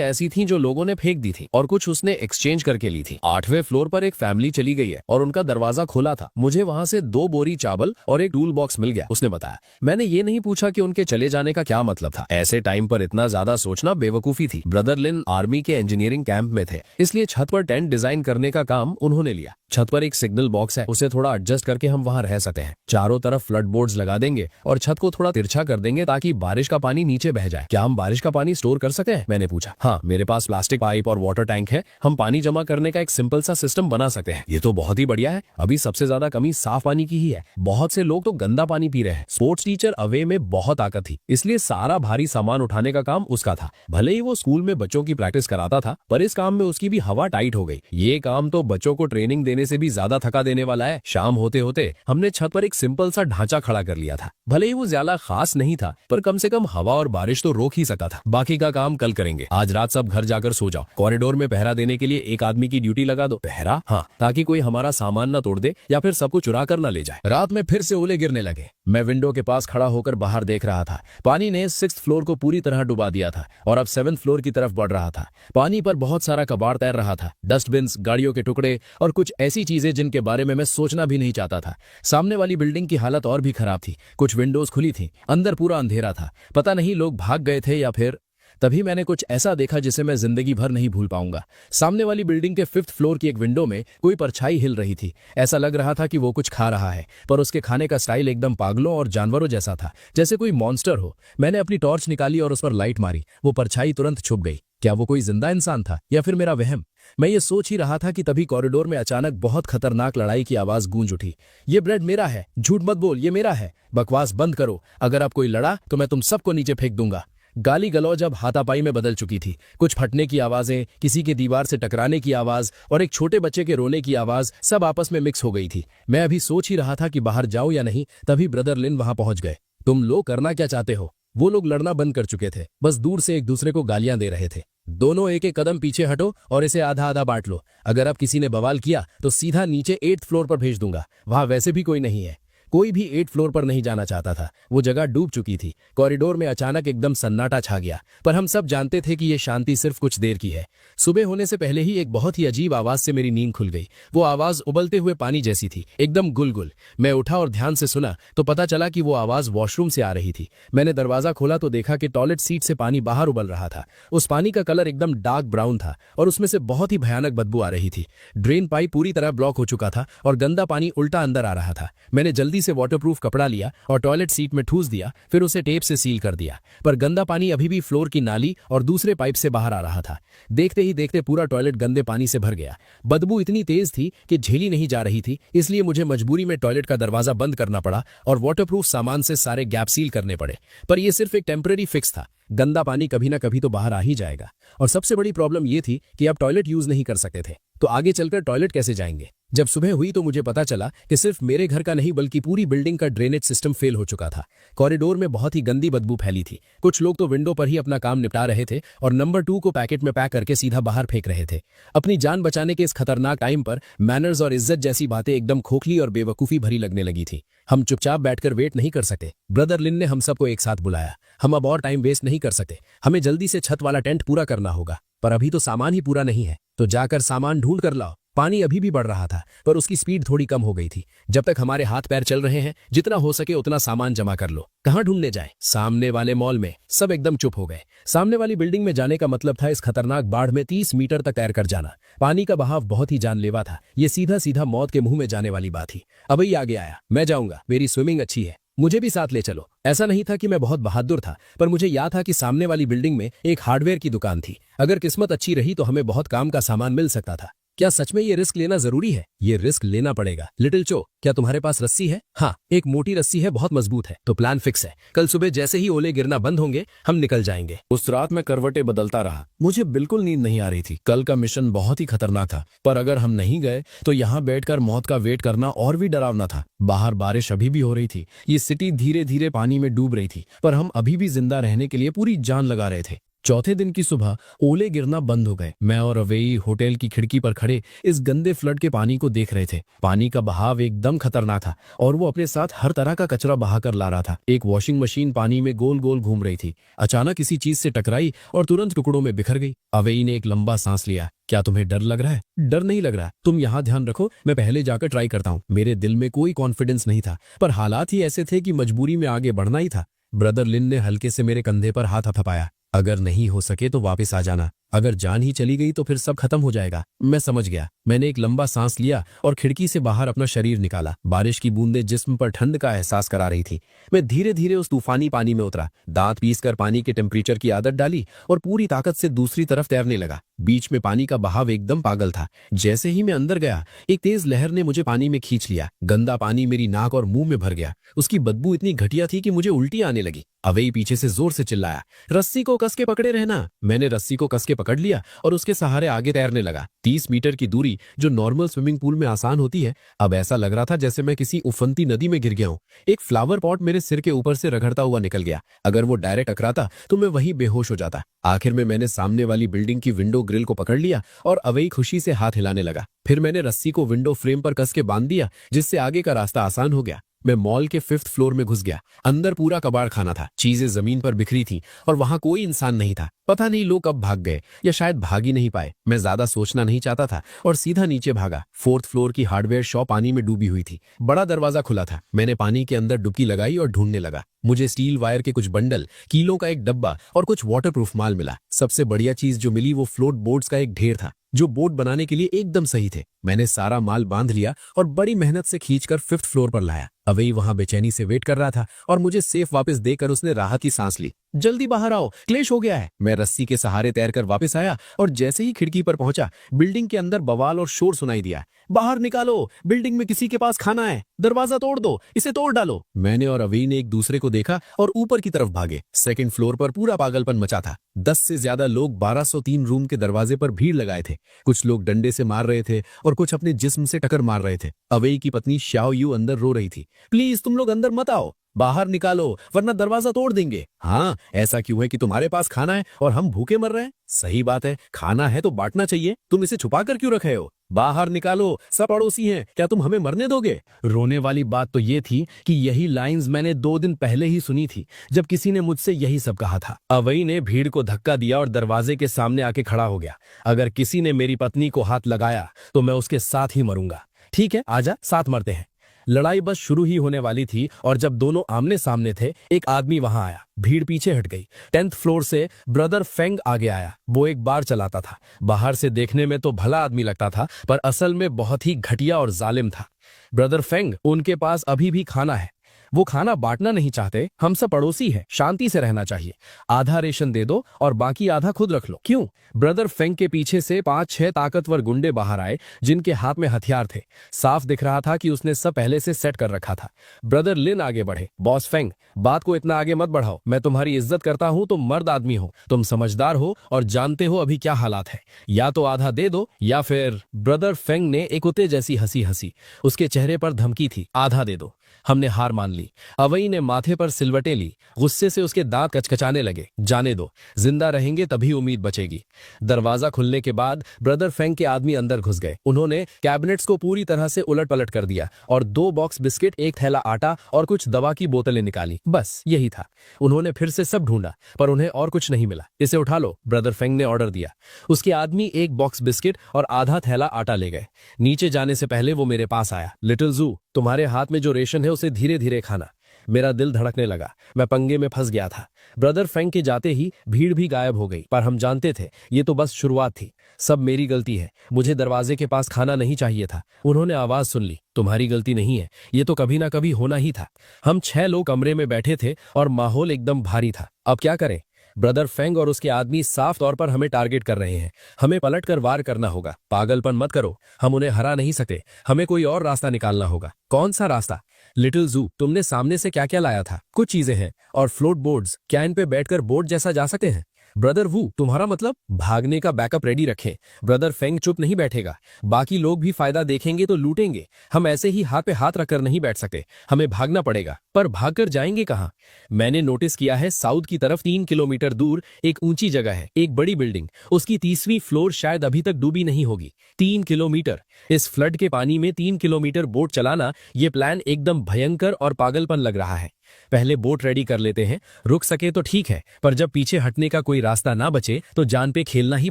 ऐसी थीं जो लोगों ने फेंक दी थी और कुछ उसने एक्सचेंज करके ली थी। 8वें फ्लोर पर एक फैमिली चली गई है और उनका दरवाजा खुला था। मुझे वहां से 2 बोरी चावल और एक टूल बॉक्स मिल गया, उसने बताया। मैंने ये नहीं पूछा कि उनके चले जाने का क्या मतलब था। ऐसे टाइम पर इतना ज्यादा सोचना बेवकूफी थी। ब्रदर लिन आर्मी के इंजीनियरिंग कैंप में थे, इसलिए छत पर टेंट डिजाइन करने का काम उन्होंने लिया। छत पर एक सिग्नल बॉक्स है, उसे थोड़ा एडजस्ट करके हम वहां रह सकते हैं। चारों तरफ फ्लड बोर्ड्स लगा देंगे और छत को थोड़ा तिरछा कर देंगे ताकि बारिश का पानी नीचे बह जाए। क्या हम बारिश का पानी स्टोर कर सकते हैं? मैंने पूछा। हाँ, मेरे पास प्लास्टिक पाइप और वाटर टैंक है। हम पानी जमा करने का एक सिंपल सा सिस्टम बना सकते हैं। ये तो बहुत ही बढ़िया है। अभी सबसे ज्यादा कमी साफ पानी की ही है। बहुत से लोग तो गंदा पानी पी रहे हैं। स्पोर्ट्स टीचर अवे में बहुत ताकत थी, इसलिए सारा भारी सामान उठाने का काम उसका था। भले ही वो स्कूल में बच्चों की प्रैक्टिस कराता था, पर इस काम में उसकी भी हवा टाइट हो गई। ये काम तो बच्चों को ट्रेनिंग देने से भी ज्यादा थका देने वाला है। शाम होते होते हमने छत पर एक सिंपल सा ढांचा खड़ा कर लिया था। भले ही वो ज्यादा खास नहीं था, पर कम से कम हवा और बारिश तो रोक ही सकता था। बाकी का काम कल करेंगे। आज रात सब घर जाकर सो जाओ। कॉरिडोर में पहरा देने के लिए एक आदमी की ड्यूटी लगा दो। पहरा? हाँ, ताकि कोई हमारा सामान ना तोड़ दे या फिर सबको चुरा कर ना ले जाए। रात में फिर से ओले गिरने लगे। मैं विंडो के पास खड़ा होकर बाहर देख रहा था। पानी ने 6th फ्लोर को पूरी तरह डुबा दिया था और अब 7th फ्लोर की तरफ बढ़ रहा था। पानी पर बहुत सारा कबाड़ तैर रहा था, डस्टबिन्स, गाड़ियों के टुकड़े और कुछ ऐसी चीजें जिनके बारे में मैं सोचना भी नहीं चाहता था। सामने वाली बिल्डिंग की हालत और भी खराब थी। कुछ विंडोज खुली थी, अंदर पूरा अंधेरा था। पता नहीं लोग भाग गए थे या फिर तभी मैंने कुछ ऐसा देखा जिसे मैं जिंदगी भर नहीं भूल पाऊंगा। सामने वाली बिल्डिंग के 5th फ्लोर की एक विंडो में कोई परछाई हिल रही थी। ऐसा लग रहा था कि वो कुछ खा रहा है, पर उसके खाने का स्टाइल एकदम पागलों और जानवरों जैसा था, जैसे कोई मॉन्स्टर हो। मैंने अपनी टॉर्च निकाली और उस पर लाइट मारी। वो परछाई तुरंत छुप गई। क्या वो कोई जिंदा इंसान था या फिर मेरा वहम? मैं ये सोच ही रहा था कि तभी कॉरिडोर में अचानक बहुत खतरनाक लड़ाई की आवाज गूंज उठी। ये ब्रेड मेरा है, झूठ मत बोल, ये मेरा है। बकवास बंद करो, अगर आप कोई लड़ा तो मैं तुम सबको नीचे फेंक दूंगा। गाली गलौज अब हाथापाई में बदल चुकी थी। कुछ फटने की आवाजें, किसी के दीवार से टकराने की आवाज और एक छोटे बच्चे के रोने की आवाज सब आपस में मिक्स हो गई थी। मैं अभी सोच ही रहा था कि बाहर जाऊं या नहीं, तभी ब्रदर लिन वहां पहुंच गए। तुम लोग करना क्या चाहते हो? वो लोग लड़ना बंद कर चुके थे, बस दूर से एक दूसरे को गालियां दे रहे थे। दोनों एक एक कदम पीछे हटो और इसे आधा आधा बांट लो। अगर अब किसी ने बवाल किया तो सीधा नीचे 8th फ्लोर पर भेज दूंगा। वहां वैसे भी कोई नहीं है। कोई भी 8th फ्लोर पर नहीं जाना चाहता था। वो जगह डूब चुकी थी। कॉरिडोर में अचानक एकदम सन्नाटा छा गया, पर हम सब जानते थे कि ये शांति सिर्फ कुछ देर की है। सुबह होने से पहले ही एक बहुत ही अजीब आवाज से मेरी नींद खुल गई। वो आवाज उबलते हुए पानी जैसी थी, एकदम गुलगुल। मैं उठा और ध्यान से सुना तो पता चला कि वो आवाज वॉशरूम से आ रही थी। मैंने दरवाजा खोला तो देखा कि टॉयलेट सीट से पानी बाहर उबल रहा था। उस पानी का कलर एकदम डार्क ब्राउन था और उसमें से बहुत ही भयानक बदबू आ रही थी। ड्रेन पाइप पूरी तरह ब्लॉक हो चुका था और गंदा पानी उल्टा अंदर आ रहा था। मैंने जल्दी से वाटरप्रूफ कपड़ा लिया और टॉयलेट सीट में ठूस दिया, फिर उसे टेप से सील कर दिया। पर गंदा पानी अभी भी फ्लोर की नाली और दूसरे पाइप से बाहर आ रहा था। देखते ही देखते पूरा टॉयलेट गंदे पानी से भर गया। बदबू इतनी तेज थी कि झेली नहीं जा रही थी, इसलिए मुझे मजबूरी में टॉयलेट का दरवाजा बंद करना पड़ा और वाटरप्रूफ सामान से सारे गैप सील करने पड़े। पर यह सिर्फ एक टेम्पररी फिक्स था। गंदा पानी कभी ना कभी तो बाहर आ ही जाएगा। और सबसे बड़ी प्रॉब्लम यह थी कि अब टॉयलेट यूज नहीं कर सकते थे, तो आगे चलकर टॉयलेट कैसे जाएंगे? जब सुबह हुई तो मुझे पता चला कि सिर्फ मेरे घर का नहीं बल्कि पूरी बिल्डिंग का ड्रेनेज सिस्टम फेल हो चुका था। कॉरिडोर में बहुत ही गंदी बदबू फैली थी। कुछ लोग तो विंडो पर ही अपना काम निपटा रहे थे और नंबर 2 को पैकेट में पैक करके सीधा बाहर फेंक रहे थे। अपनी जान बचाने के इस खतरनाक टाइम पर मैनर्स और इज्जत जैसी बातें एकदम खोखली और बेवकूफी भरी लगने लगी थी। हम चुपचाप बैठकर वेट नहीं कर सकते। ब्रदर लिन ने हम सबको एक साथ बुलाया। हम अब और टाइम वेस्ट नहीं कर सकते। हमें जल्दी से छत वाला टेंट पूरा करना होगा। पर अभी तो सामान ही पूरा नहीं है, तो जाकर सामान ढूंढ कर लाओ। पानी अभी भी बढ़ रहा था, पर उसकी स्पीड थोड़ी कम हो गई थी। जब तक हमारे हाथ पैर चल रहे हैं, जितना हो सके उतना सामान जमा कर लो। कहाँ ढूंढने जाएं? सामने वाले मॉल में। सब एकदम चुप हो गए। सामने वाली बिल्डिंग में जाने का मतलब था इस खतरनाक बाढ़ में 30 मीटर तक तैर कर जाना। पानी का बहाव बहुत ही जानलेवा था। ये सीधा सीधा मौत के मुंह में जाने वाली बात थी। अभी आगे आया, मैं जाऊंगा, मेरी स्विमिंग अच्छी है, मुझे भी साथ ले चलो। ऐसा नहीं था कि मैं बहुत बहादुर था, पर मुझे याद था कि सामने वाली बिल्डिंग में एक हार्डवेयर की दुकान थी। अगर किस्मत अच्छी रही तो हमें बहुत काम का सामान मिल सकता था। क्या सच में ये रिस्क लेना जरूरी है? ये रिस्क लेना पड़ेगा। लिटिल चो, क्या तुम्हारे पास रस्सी है? हाँ, एक मोटी रस्सी है, बहुत मजबूत है। तो प्लान फिक्स है। कल सुबह जैसे ही ओले गिरना बंद होंगे हम निकल जाएंगे। उस रात मैं करवटें बदलता रहा। मुझे बिल्कुल नींद नहीं आ रही थी। कल का मिशन बहुत ही खतरनाक था, पर अगर हम नहीं गए तो यहाँ बैठकर मौत का वेट करना और भी डरावना था। बाहर बारिश अभी भी हो रही थी। ये सिटी धीरे धीरे पानी में डूब रही थी, पर हम अभी भी जिंदा रहने के लिए पूरी जान लगा रहे थे। चौथे दिन की सुबह ओले गिरना बंद हो गए। मैं और अवेई होटल की खिड़की पर खड़े इस गंदे फ्लड के पानी को देख रहे थे। पानी का बहाव एकदम खतरनाक था और वो अपने साथ हर तरह का कचरा बहा कर ला रहा था। एक वॉशिंग मशीन पानी में गोल गोल घूम रही थी, अचानक किसी चीज से टकराई और तुरंत टुकड़ों में बिखर गई। अवेई ने एक लंबा सांस लिया। क्या तुम्हें डर लग रहा है? डर नहीं लग रहा। तुम यहाँ ध्यान रखो, मैं पहले जाकर ट्राई करता हूँ। मेरे दिल में कोई कॉन्फिडेंस नहीं था, पर हालात ही ऐसे थे कि मजबूरी में आगे बढ़ना ही था। ब्रदर लिन ने हल्के से मेरे कंधे पर हाथ थपथपाया। अगर नहीं हो सके तो वापस आ जाना, अगर जान ही चली गई तो फिर सब खत्म हो जाएगा। मैं समझ गया। मैंने एक लंबा सांस लिया और खिड़की से बाहर अपना शरीर निकाला। बारिश की बूंदें जिस्म पर ठंड का एहसास करा रही थी। मैं धीरे धीरे उस तूफानी पानी में उतरा, दांत पीसकर पानी के टेम्परेचर की आदत डाली और पूरी ताकत से दूसरी तरफ तैरने लगा। बीच में पानी का बहाव एकदम पागल था। जैसे ही मैं अंदर गया, एक तेज लहर ने मुझे पानी में खींच लिया। गंदा पानी मेरी नाक और मुंह में भर गया। उसकी बदबू इतनी घटिया थी कि मुझे उल्टी आने लगी। अवेई पीछे से जोर से चिल्लाया, रस्सी को कस के पकड़े रहना। मैंने रस्सी को कस के पकड़ लिया और उसके सहारे आगे तैरने लगा। 30 मीटर की दूरी, जो नॉर्मल स्विमिंग पूल में आसान होती है, अब ऐसा लग रहा था जैसे मैं किसी उफनती नदी में गिर गया हूं। एक फ्लावर पॉट मेरे सिर के ऊपर से रगड़ता हुआ निकल गया। अगर वो डायरेक्ट टकराता तो मैं वहीं बेहोश हो जाता। आखिर में मैंने सामने वाली बिल्डिंग की विंडो ग्रिल को पकड़ लिया और अवेई खुशी से हाथ हिलाने लगा। फिर मैंने रस्सी को विंडो फ्रेम पर कस के बांध दिया, जिससे आगे का रास्ता आसान हो गया। मैं मॉल के 5th फ्लोर में घुस गया। अंदर पूरा कबाड़ खाना था, चीजें जमीन पर बिखरी थी और वहां कोई इंसान नहीं था। पता नहीं लोग कब भाग गए या शायद भाग ही नहीं पाए। मैं ज्यादा सोचना नहीं चाहता था और सीधा नीचे भागा। 4th फ्लोर की हार्डवेयर शॉप पानी में डूबी हुई थी। बड़ा दरवाजा खुला था। मैंने पानी के अंदर डुबकी लगाई और ढूंढने लगा। मुझे स्टील वायर के कुछ बंडल, कीलों का एक डब्बा और कुछ वाटरप्रूफ माल मिला। सबसे बढ़िया चीज जो मिली वो फ्लोट बोर्ड्स का एक ढेर था, जो बोट बनाने के लिए एकदम सही थे। मैंने सारा माल बांध लिया और बड़ी मेहनत से खींचकर 5th फ्लोर पर लाया। अवेई वहां बेचैनी से वेट कर रहा था और मुझे सेफ वापस देकर उसने राहत की सांस ली। जल्दी बाहर आओ, क्लेश हो गया है। मैं रस्सी के सहारे तैरकर वापस आया और जैसे ही खिड़की पर पहुंचा, बिल्डिंग के अंदर बवाल और शोर सुनाई दिया। बाहर निकालो, बिल्डिंग में किसी के पास खाना है, दरवाजा तोड़ दो, इसे तोड़ डालो। मैंने और अवेई ने एक दूसरे को देखा और ऊपर की तरफ भागे। 2nd फ्लोर पर पूरा पागलपन मचा था। 10 से ज्यादा लोग 1203 रूम के दरवाजे पर भीड़ लगाए थे। कुछ लोग डंडे से मार रहे थे और कुछ अपने जिस्म से टक्कर मार रहे थे। अवेई की पत्नी श्याओ यू अंदर रो रही थी। प्लीज तुम लोग अंदर मत आओ, बाहर निकालो वरना दरवाजा तोड़ देंगे। हाँ, ऐसा क्यों है कि तुम्हारे पास खाना है और हम भूखे मर रहे हैं? सही बात है, खाना है तो बांटना चाहिए। तुम इसे छुपा कर क्यों रखे हो? बाहर निकालो, सब पड़ोसी हैं, क्या तुम हमें मरने दोगे? रोने वाली बात तो ये थी कि यही लाइंस मैंने 2 दिन पहले ही सुनी थी, जब किसी ने मुझसे यही सब कहा था। अवेई ने भीड़ को धक्का दिया और दरवाजे के सामने आके खड़ा हो गया। अगर किसी ने मेरी पत्नी को हाथ लगाया तो मैं उसके साथ ही मरूंगा। ठीक है, आजा, साथ मरते हैं। लड़ाई बस शुरू ही होने वाली थी और जब दोनों आमने सामने थे, एक आदमी वहां आया। भीड़ पीछे हट गई। 10th फ्लोर से ब्रदर फेंग आगे आया। वो एक बार चलाता था। बाहर से देखने में तो भला आदमी लगता था, पर असल में बहुत ही घटिया और जालिम था। ब्रदर फेंग, उनके पास अभी भी खाना है। वो खाना बांटना नहीं चाहते। हम सब पड़ोसी हैं, शांति से रहना चाहिए। आधा रेशन दे दो और बाकी आधा खुद रख लो। क्यों? ब्रदर फेंग के पीछे से 5-6 ताकतवर गुंडे बाहर आए, जिनके हाथ में हथियार थे। साफ दिख रहा था कि उसने सब पहले से सेट कर रखा था। ब्रदर लिन आगे बढ़े। बॉस फेंग, बात को इतना आगे मत बढ़ाओ। मैं तुम्हारी इज्जत करता हूं, तुम मर्द आदमी हो, तुम समझदार हो और जानते हो अभी क्या हालात है। या तो आधा दे दो या फिर। ब्रदर फेंग ने एक कुत्ते जैसी हंसी हंसी। उसके चेहरे पर धमकी थी। आधा दे दो। हमने हार मान ली। अवेई ने माथे पर सिलवटें ली। गुस्से से उसके दांत कचकचाने लगे। जाने दो, जिंदा रहेंगे तभी उम्मीद बचेगी। दरवाजा खुलने के बाद ब्रदर फेंग के आदमी अंदर घुस गए। उन्होंने कैबिनेट्स को पूरी तरह से उलट पलट कर दिया और 2 बॉक्स बिस्किट, एक थैला आटा और कुछ दवा की बोतलें निकाली। बस यही था। उन्होंने फिर से सब ढूंढा, पर उन्हें और कुछ नहीं मिला। इसे उठा लो, ब्रदर फेंग ने ऑर्डर दिया। उसके आदमी एक बॉक्स बिस्किट और आधा थैला आटा ले गए। नीचे जाने से पहले वो मेरे पास आया। लिटिल जू, तुम्हारे हाथ में जो रेशन है उसे धीरे धीरे खाना। मेरा दिल धड़कने लगा। मैं पंगे में फंस गया था। ब्रदर फेंग के जाते ही भीड़ भी गायब हो गई, पर हम जानते थे ये तो बस शुरुआत थी। सब मेरी गलती है। मुझे दरवाजे के पास खाना नहीं चाहिए था। उन्होंने आवाज सुन ली। तुम्हारी गलती नहीं है, ये तो कभी ना कभी होना ही था। हम 6 लोग कमरे में बैठे थे और माहौल एकदम भारी था। अब क्या करें? ब्रदर फेंग और उसके आदमी साफ तौर पर हमें टारगेट कर रहे हैं। हमें पलटकर वार करना होगा। पागलपन मत करो, हम उन्हें हरा नहीं सकते। हमें कोई और रास्ता निकालना होगा। कौन सा रास्ता? लिटिल जू, तुमने सामने से क्या क्या लाया था? कुछ चीजें हैं और फ्लोट बोर्ड्स। क्या इन पे बैठकर बोट जैसा जा सकते हैं? ब्रदर वू, तुम्हारा मतलब? भागने का बैकअप रेडी रखें। ब्रदर फेंग चुप नहीं बैठेगा। बाकी लोग भी फायदा देखेंगे तो लूटेंगे। हम ऐसे ही हाथ पे हाथ रखकर नहीं बैठ सकते। हमें भागना पड़ेगा। पर भागकर जाएंगे कहाँ? मैंने नोटिस किया है साउथ की तरफ 3 किलोमीटर दूर एक ऊंची जगह है, एक बड़ी बिल्डिंग। उसकी 30वीं फ्लोर शायद अभी तक डूबी नहीं होगी। 3 किलोमीटर! इस फ्लड के पानी में 3 किलोमीटर बोट चलाना, ये प्लान एकदम भयंकर और पागलपन लग रहा है। पहले बोट रेडी कर लेते हैं। रुक सके तो ठीक है, पर जब पीछे हटने का कोई रास्ता ना बचे तो जान पे खेलना ही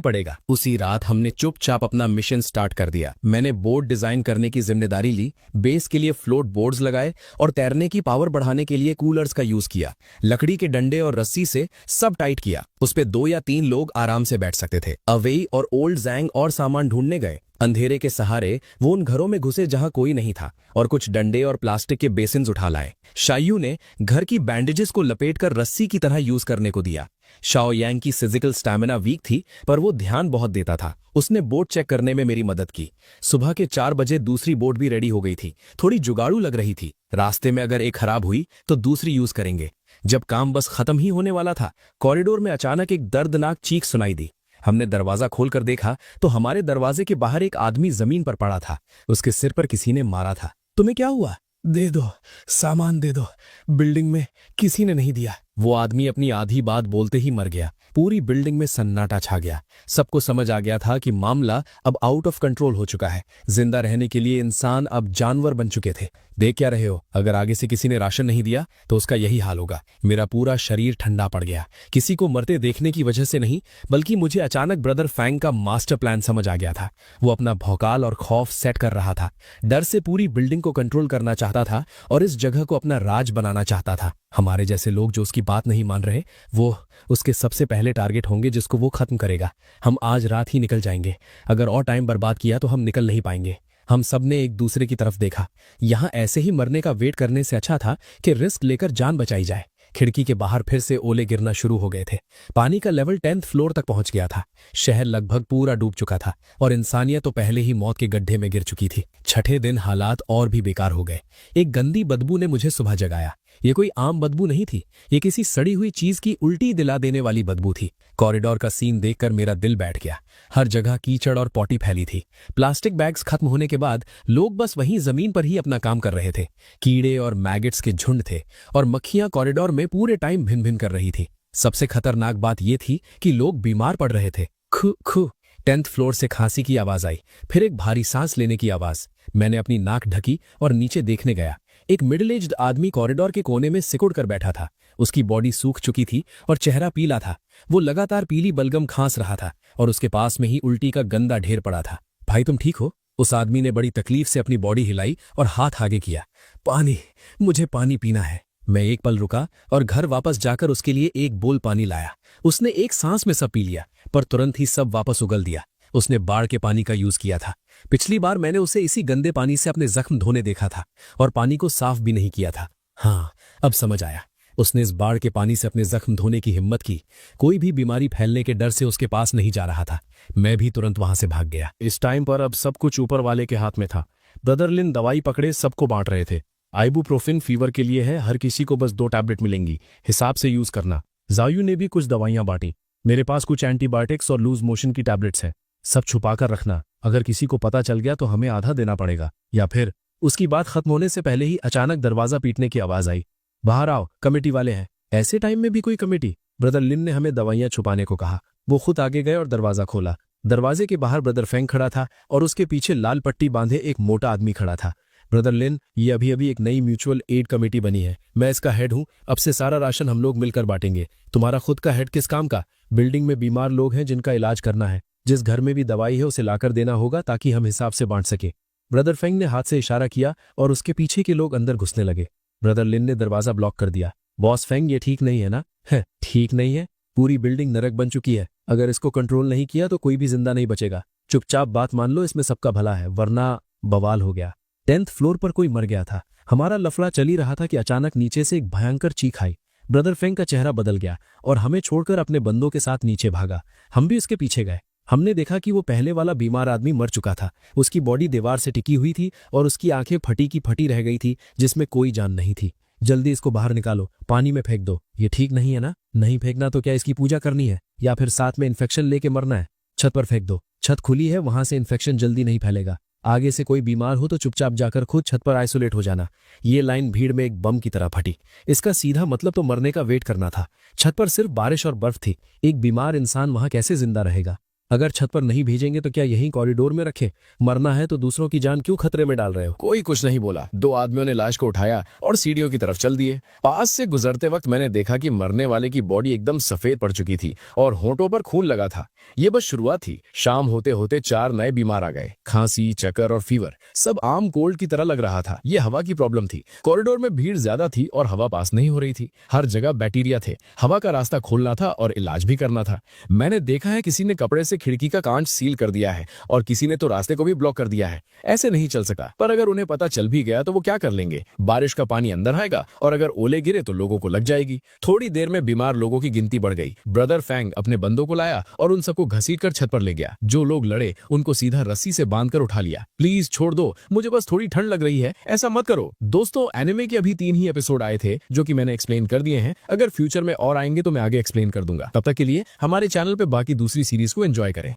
पड़ेगा। उसी रात हमने चुपचाप अपना मिशन स्टार्ट कर दिया। मैंने बोट डिजाइन करने की जिम्मेदारी ली, बेस के लिए फ्लोट बोर्ड्स लगाए और तैरने की पावर बढ़ाने के लिए कूलर्स का यूज किया। लकड़ी के डंडे और रस्सी से सब टाइट किया। उस पे 2 या 3 लोग आराम से बैठ सकते थे। अवेई और ओल्ड जैंग और सामान ढूंढने गए। अंधेरे के सहारे वो उन घरों में घुसे जहां कोई नहीं था और कुछ डंडे और प्लास्टिक के बेसिन्स उठा लाए। शायू ने घर की बैंडेजेस को लपेटकर रस्सी की तरह यूज करने को दिया। शाओ यांग की फिजिकल स्टैमिना वीक थी, पर वो ध्यान बहुत देता था। उसने बोट चेक करने में मेरी मदद की। सुबह के 4 बजे दूसरी बोट भी रेडी हो गई थी। थोड़ी जुगाड़ू लग रही थी। रास्ते में अगर एक खराब हुई तो दूसरी यूज करेंगे। जब काम बस खत्म ही होने वाला था, कॉरिडोर में अचानक एक दर्दनाक चीख सुनाई दी। हमने दरवाजा खोलकर देखा तो हमारे दरवाजे के बाहर एक आदमी जमीन पर पड़ा था। उसके सिर पर किसी ने मारा था। तुम्हें क्या हुआ? दे दो, सामान दे दो। बिल्डिंग में किसी ने नहीं दिया। वो आदमी अपनी आधी बात बोलते ही मर गया। पूरी बिल्डिंग में सन्नाटा छा गया। सबको समझ आ गया था कि मामला अब आउट ऑफ कंट्रोल हो चुका है। जिंदा रहने के लिए इंसान अब जानवर बन चुके थे। देख क्या रहे हो? अगर आगे से किसी ने राशन नहीं दिया तो उसका यही हाल होगा। मेरा पूरा शरीर ठंडा पड़ गया। किसी को मरते देखने की वजह से नहीं, बल्कि मुझे अचानक ब्रदर फैंग का मास्टर प्लान समझ आ गया था। वो अपना भौकाल और खौफ सेट कर रहा था। डर से पूरी बिल्डिंग को कंट्रोल करना चाहता था और इस जगह को अपना राज बनाना चाहता था। हमारे जैसे लोग जो उसकी बात नहीं मान रहे, वो उसके सबसे पहले टारगेट होंगे जिसको वो खत्म करेगा। हम आज रात ही निकल जाएंगे। अगर और टाइम बर्बाद किया तो हम निकल नहीं पाएंगे। हम सब ने एक दूसरे की तरफ देखा। यहां ऐसे ही मरने का वेट करने से अच्छा था कि रिस्क लेकर जान बचाई जाए। खिड़की के बाहर फिर से ओले गिरना शुरू हो गए थे। पानी का लेवल 10th फ्लोर तक पहुंच गया था। शहर लगभग पूरा डूब चुका था और इंसानियत तो पहले ही मौत के गड्ढे में गिर चुकी थी। छठे दिन हालात और भी बेकार हो गए। एक गंदी बदबू ने मुझे सुबह जगाया। ये कोई आम बदबू नहीं थी, ये किसी सड़ी हुई चीज की उल्टी दिला देने वाली बदबू थी। कॉरिडोर का सीन देखकर मेरा दिल बैठ गया। हर जगह कीचड़ और पॉटी फैली थी। प्लास्टिक बैग्स खत्म होने के बाद लोग बस वहीं जमीन पर ही अपना काम कर रहे थे। कीड़े और मैगेट्स के झुंड थे और मक्खियां कॉरिडोर में पूरे टाइम भिन भिन कर रही थी। सबसे खतरनाक बात यह थी कि लोग बीमार पड़ रहे थे। खु खु। 10th फ्लोर से खांसी की आवाज आई, फिर एक भारी सांस लेने की आवाज। मैंने अपनी नाक ढकी और नीचे देखने गया। एक मिडिल एज्ड आदमी कॉरिडोर के कोने में सिकुड़ कर बैठा था। उसकी बॉडी सूख चुकी थी और चेहरा पीला था। वो लगातार पीली बलगम खांस रहा था और उसके पास में ही उल्टी का गंदा ढेर पड़ा था। भाई तुम ठीक हो? उस आदमी ने बड़ी तकलीफ से अपनी बॉडी हिलाई और हाथ आगे किया। पानी, मुझे पानी पीना है। मैं एक पल रुका और घर वापस जाकर उसके लिए एक बोल पानी लाया। उसने एक सांस में सब पी लिया, पर तुरंत ही सब वापस उगल दिया। उसने बाढ़ के पानी का यूज किया था। पिछली बार मैंने उसे इसी गंदे पानी से अपने जख्म धोने देखा था और पानी को साफ भी नहीं किया था। हाँ, अब समझ आया। उसने इस बाढ़ के पानी से अपने जख्म धोने की हिम्मत की। कोई भी बीमारी फैलने के डर से उसके पास नहीं जा रहा था। मैं भी तुरंत वहां से भाग गया। इस टाइम पर अब सब कुछ ऊपर वाले के हाथ में था। ब्रदर लिन दवाई पकड़े सबको बांट रहे थे। आइबुप्रोफेन फीवर के लिए है, हर किसी को बस 2 टैबलेट मिलेंगी, हिसाब से यूज करना। जायू ने भी कुछ दवाइयां बांटी। मेरे पास कुछ एंटीबायोटिक्स और लूज मोशन की टैबलेट्स हैं। सब छुपा कर रखना। अगर किसी को पता चल गया तो हमें आधा देना पड़ेगा, या फिर। उसकी बात खत्म होने से पहले ही अचानक दरवाजा पीटने की आवाज आई। बाहर आओ, कमेटी वाले हैं। ऐसे टाइम में भी कोई कमेटी? ब्रदर लिन ने हमें दवाइयां छुपाने को कहा। वो खुद आगे गए और दरवाजा खोला। दरवाजे के बाहर ब्रदर फेंग खड़ा था और उसके पीछे लाल पट्टी बांधे एक मोटा आदमी खड़ा था। ब्रदर लिन, ये अभी एक नई म्यूचुअल एड कमेटी बनी है। मैं इसका हेड हूं। अब से सारा राशन हम लोग मिलकर बांटेंगे। तुम्हारा खुद का हेड किस काम का? बिल्डिंग में बीमार लोग हैं जिनका इलाज करना है। जिस घर में भी दवाई है उसे लाकर देना होगा ताकि हम हिसाब से बांट सके। ब्रदर फेंग ने हाथ से इशारा किया और उसके पीछे के लोग अंदर घुसने लगे। ब्रदर लिन ने दरवाजा ब्लॉक कर दिया। बॉस फेंग, ये ठीक नहीं है ना? है, ठीक नहीं है। पूरी बिल्डिंग नरक बन चुकी है। अगर इसको कंट्रोल नहीं किया तो कोई भी जिंदा नहीं बचेगा। चुपचाप बात मान लो, इसमें सबका भला है, वरना बवाल हो गया। 10th फ्लोर पर कोई मर गया था। हमारा लफड़ा चल ही रहा था कि अचानक नीचे से एक भयंकर चीख आई। ब्रदर फेंग का चेहरा बदल गया और हमें छोड़कर अपने बंदों के साथ नीचे भागा। हम भी उसके पीछे गए। हमने देखा कि वो पहले वाला बीमार आदमी मर चुका था। उसकी बॉडी दीवार से टिकी हुई थी और उसकी आंखें फटी की फटी रह गई थी, जिसमें कोई जान नहीं थी। जल्दी इसको बाहर निकालो, पानी में फेंक दो। ये ठीक नहीं है ना? नहीं फेंकना तो क्या इसकी पूजा करनी है या फिर साथ में इन्फेक्शन लेके मरना है? छत पर फेंक दो। छत खुली है, वहां से इन्फेक्शन जल्दी नहीं फैलेगा। आगे से कोई बीमार हो तो चुपचाप जाकर खुद छत पर आइसोलेट हो जाना। ये लाइन भीड़ में एक बम की तरह फटी। इसका सीधा मतलब तो मरने का वेट करना था। छत पर सिर्फ बारिश और बर्फ थी। एक बीमार इंसान वहां कैसे जिंदा रहेगा? अगर छत पर नहीं भेजेंगे तो क्या यहीं कॉरिडोर में रखे? मरना है तो दूसरों की जान क्यों खतरे में डाल रहे हो? कोई कुछ नहीं बोला। 2 आदमियों ने लाश को उठाया और सीढ़ियों की तरफ चल दिए। पास से गुजरते वक्त मैंने देखा कि मरने वाले की बॉडी एकदम सफेद पड़ चुकी थी और होंठों पर खून लगा था। ये बस शुरुआत थी। शाम होते होते 4 नए बीमार आ गए। खांसी, चक्कर और फीवर, सब आम कोल्ड की तरह लग रहा था। ये हवा की प्रॉब्लम थी। कॉरिडोर में भीड़ ज्यादा थी और हवा पास नहीं हो रही थी। हर जगह बैक्टीरिया थे। हवा का रास्ता खोलना था और इलाज भी करना था। मैंने देखा है किसी ने कपड़े से खिड़की का कांच सील कर दिया है और किसी ने तो रास्ते को भी ब्लॉक कर दिया है। ऐसे नहीं चल सका। पर अगर उन्हें पता चल भी गया तो वो क्या कर लेंगे? बारिश का पानी अंदर आएगा और अगर ओले गिरे तो लोगों को लग जाएगी। थोड़ी देर में बीमार लोगों की गिनती बढ़ गई। ब्रदर फैंग अपने बंदों को लाया और उन सबको घसीट कर छत पर ले गया। जो लोग लड़े उनको सीधा रस्सी से बांधकर उठा लिया। प्लीज छोड़ दो, मुझे बस थोड़ी ठंड लग रही है, ऐसा मत करो। दोस्तों, एनिमे के अभी 3 ही एपिसोड आए थे जो कि मैंने एक्सप्लेन कर दिए हैं। अगर फ्यूचर में और आएंगे तो मैं आगे एक्सप्लेन कर दूंगा। तब तक के लिए हमारे चैनल पे बाकी दूसरी सीरीज को एंजॉय करें।